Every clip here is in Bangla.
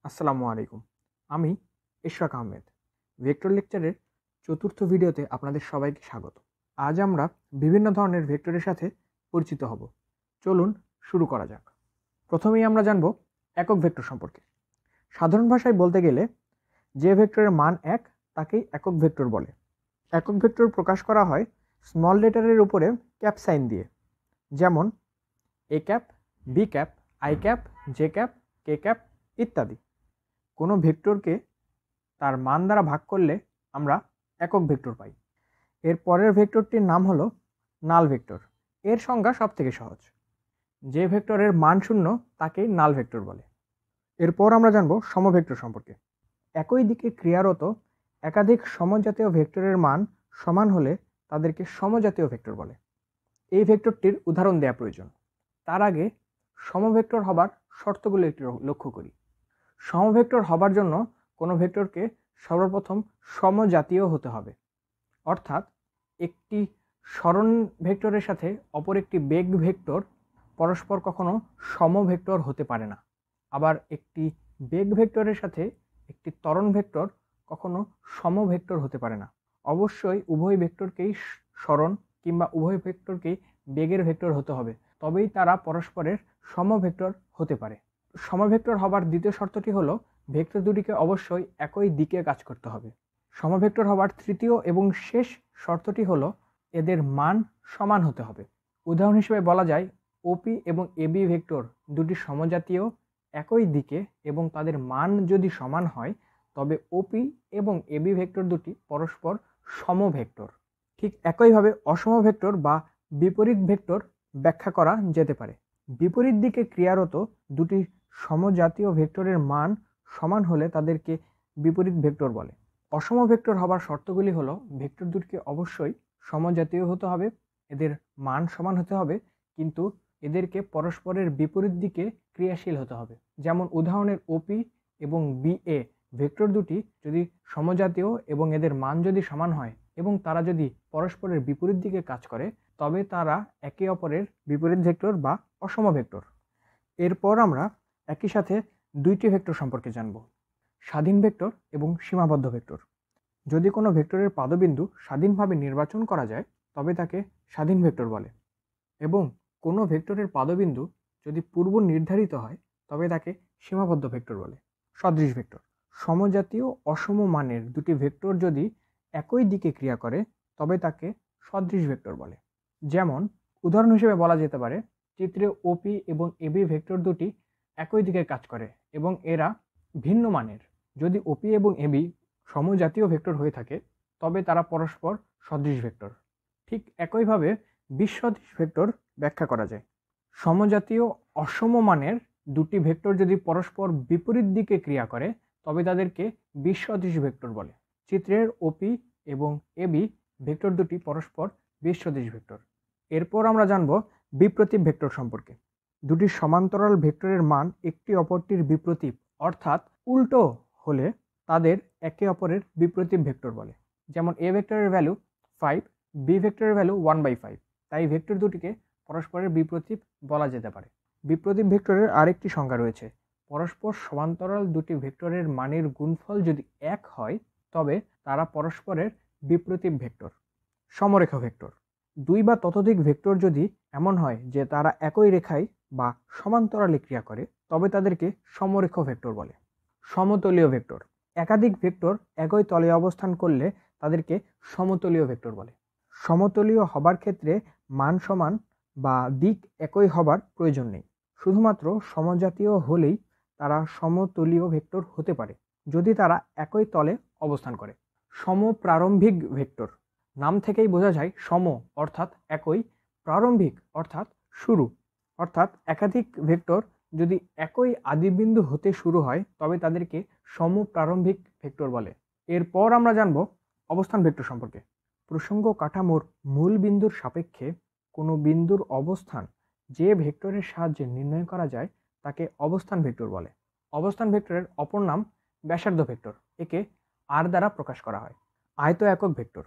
আসসালামু আলাইকুম। আমি ইশরাক আহমেদ। ভেক্টর লেকচারের চতুর্থ ভিডিওতে আপনাদের সবাইকে স্বাগত। আজ আমরা বিভিন্ন ধরনের ভেক্টরের সাথে পরিচিত হব। চলুন শুরু করা যাক। প্রথমেই আমরা জানব একক ভেক্টর সম্পর্কে। সাধারণ ভাষায় বলতে গেলে যে ভেক্টরের মান 1 তাকেই একক ভেক্টর বলে। একক ভেক্টর প্রকাশ করা হয় স্মল লেটারের উপরে ক্যাপ সাইন দিয়ে, যেমন A cap, B cap, I cap, J cap, K cap ইত্যাদি। কোনো ভেক্টরকে তার মান দ্বারা ভাগ করলে আমরা একক ভেক্টর পাই। এর পরের ভেক্টরটির নাম হলো নাল ভেক্টর। এর সংজ্ঞা সব থেকে সহজ। যে ভেক্টরের মান 0 তাকেই নাল ভেক্টর বলে। এরপর আমরা জানব সমভেক্টর সম্পর্কে। একই দিকে ক্রিয়ারত একাধিক সমজাতীয় ভেক্টরের মান সমান হলে তাদেরকে সমজাতীয় ভেক্টর বলে। এই ভেক্টরটির উদাহরণ দেওয়া প্রয়োজন। তার আগে সমভেক্টর হবার শর্তগুলো একটু লক্ষ্য করি। সমভেক্টর হবার জন্য কোনো ভেক্টরকে সর্বপ্রথম সমজাতীয় হতে হবে, অর্থাৎ একটি সরণ ভেক্টরের সাথে অপর একটি বেগ ভেক্টর পরস্পর কখনো সমভেক্টর হতে পারে না। আবার একটি বেগ ভেক্টরের সাথে একটি ত্বরণ ভেক্টর কখনো সমভেক্টর হতে পারে না। অবশ্যই উভয় ভেক্টরকেই সরণ কিংবা উভয় ভেক্টরকেই বেগের ভেক্টর হতে হবে, তবেই তারা পরস্পরের সমভেক্টর হতে পারে। সমভেক্টর হবার দ্বিতীয় শর্তটি হলো ভেক্টর দুটিকে অবশ্যই একই দিকে কাজ করতে হবে। সমভেক্টর হবার তৃতীয় এবং শেষ শর্তটি হলো এদের মান সমান হতে হবে। উদাহরণ হিসেবে বলা যায় ওপি এবং এবি ভেক্টর দুটি সমজাতীয়, একই দিকে এবং তাদের মান যদি সমান হয় তবে ওপি এবং এবি ভেক্টর দুটি পরস্পর সমভেক্টর। ঠিক একইভাবে অসম ভেক্টর বা বিপরীত ভেক্টর ব্যাখ্যা করা যেতে পারে। বিপরীত দিকে ক্রিয়ারত দুটি সমজাতীয় ভেক্টরের মান সমান হলে তাদেরকে বিপরীত ভেক্টর বলে। অসম ভেক্টর হবার শর্তগুলি হলো ভেক্টর দুটিকে অবশ্যই সমজাতীয় হতে হবে, এদের মান সমান হতে হবে, কিন্তু এদেরকে পরস্পরের বিপরীত দিকে ক্রিয়াশীল হতে হবে। যেমন উদাহরণের ওপি এবং বিএ ভেক্টর দুটি যদি সমজাতীয় এবং এদের মান যদি সমান হয় এবং তারা যদি পরস্পরের বিপরীত দিকে কাজ করে তবে তারা একে অপরের বিপরীত ভেক্টর বা অসম ভেক্টর। এরপর আমরা একই সাথে দুইটি ভেক্টর সম্পর্কে জানব, স্বাধীন ভেক্টর এবং সীমাবদ্ধ ভেক্টর। যদি কোনো ভেক্টরের পাদবিন্দু স্বাধীনভাবে নির্বাচন করা যায় তবে তাকে স্বাধীন ভেক্টর বলে, এবং কোনো ভেক্টরের পাদবিন্দু যদি পূর্ব নির্ধারিত হয় তবে তাকে সীমাবদ্ধ ভেক্টর বলে। সদৃশ ভেক্টর সমজাতীয় অসম মানের দুটি ভেক্টর যদি একই দিকে ক্রিয়া করে তবে তাকে সদৃশ ভেক্টর বলে। যেমন উদাহরণ হিসেবে বলা যেতে পারে চিত্রে ওপি এবং এবি ভেক্টর দুটি একই দিকে কাজ করে এবং এরা ভিন্ন মানের। যদি ওপি এবং এবি সমজাতীয় ভেক্টর হয়ে থাকে তবে তারা পরস্পর সদৃশ ভেক্টর। ঠিক একইভাবে বিসদৃশ ভেক্টর ব্যাখ্যা করা যায়। সমজাতীয় অসম মানের দুটি ভেক্টর যদি পরস্পর বিপরীত দিকে ক্রিয়া করে তবে তাদেরকে বিসদৃশ ভেক্টর বলে। চিত্রের ওপি এবং এবি ভেক্টর দুটি পরস্পর বিসদৃশ ভেক্টর। এরপর আমরা জানব বিপ্রতীপ ভেক্টর সম্পর্কে। দুটি সমান্তরাল ভেক্টরের মান একটি অপরটির বিপ্রতীপ অর্থাৎ উল্টো হলে তাদের একে অপরের বিপ্রতীপ ভেক্টর বলে। যেমন এ ভেক্টরের ভ্যালু 5, বি ভেক্টরের ভ্যালু 1/5, তাই ভেক্টর দুটিকে পরস্পরের বিপ্রতীপ বলা যেতে পারে। বিপ্রতীপ ভেক্টরের আরেকটি সংজ্ঞা রয়েছে, পরস্পর সমান্তরাল দুটি ভেক্টরের মানের গুণফল যদি 1 হয় তবে তারা পরস্পরের বিপ্রতীপ ভেক্টর। সমরেখা ভেক্টর দুই বা ততোধিক ভেক্টর যদি এমন হয় যে তারা একই রেখায় বা সমান্তরালে ক্রিয়া করে তবে তাদেরকে সমরেখ ভেক্টর বলে। সমতলীয় ভেক্টর একাধিক ভেক্টর একই তলে অবস্থান করলে তাদেরকে সমতলীয় ভেক্টর বলে। সমতলীয় হবার ক্ষেত্রে মান সমান বা দিক একই হবার প্রয়োজন নেই, শুধুমাত্র সমজাতীয় হলেই তারা সমতলীয় ভেক্টর হতে পারে যদি তারা একই তলে অবস্থান করে। সমপ্রারম্ভিক ভেক্টর নাম থেকেই বোঝা যায় সম অর্থাৎ একই, প্রারম্ভিক অর্থাৎ শুরু, অর্থাৎ একাধিক ভেক্টর যদি একই আদিবিন্দু হতে শুরু হয় তবে তাদেরকে সমপ্রারম্ভিক ভেক্টর বলে। এরপর আমরা জানব অবস্থান ভেক্টর সম্পর্কে। প্রসঙ্গ কাঠামোর মূল বিন্দুর সাপেক্ষে কোনো বিন্দুর অবস্থান যে ভেক্টরের সাহায্যে নির্ণয় করা যায় তাকে অবস্থান ভেক্টর বলে। অবস্থান ভেক্টরের অপর নাম ব্যাসার্ধ ভেক্টর, একে আর দ্বারা প্রকাশ করা হয়। আয়ত একক ভেক্টর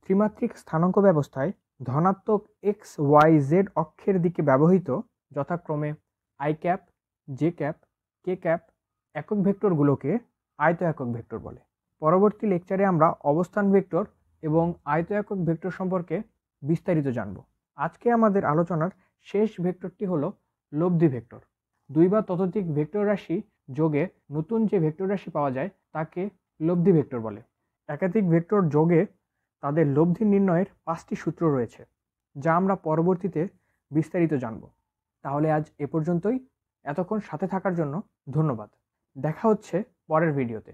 ত্রিমাত্রিক স্থানাঙ্ক ব্যবস্থায় ধনাত্মক এক্স ওয়াই জেড অক্ষের দিকে ব্যবহৃত যথাক্রমে I cap, J cap, K cap একক ভেক্টরগুলোকে আয়ত একক ভেক্টর বলে। পরবর্তী লেকচারে আমরা অবস্থান ভেক্টর এবং আয়ত একক ভেক্টর সম্পর্কে বিস্তারিত জানব। আজকে আমাদের আলোচনার শেষ ভেক্টরটি হলো লব্ধি ভেক্টর। দুই বা ততোধিক ভেক্টর রাশি যোগে নতুন যে ভেক্টর রাশি পাওয়া যায় তাকে লব্ধি ভেক্টর বলে। একাধিক ভেক্টর যোগে তাদের লব্ধি নির্ণয়ের 5টি সূত্র রয়েছে, যা আমরা পরবর্তীতে বিস্তারিত জানব। তাহলে আজ এ পর্যন্তই। এতক্ষণ সাথে থাকার জন্য ধন্যবাদ। দেখা হচ্ছে পরের ভিডিওতে।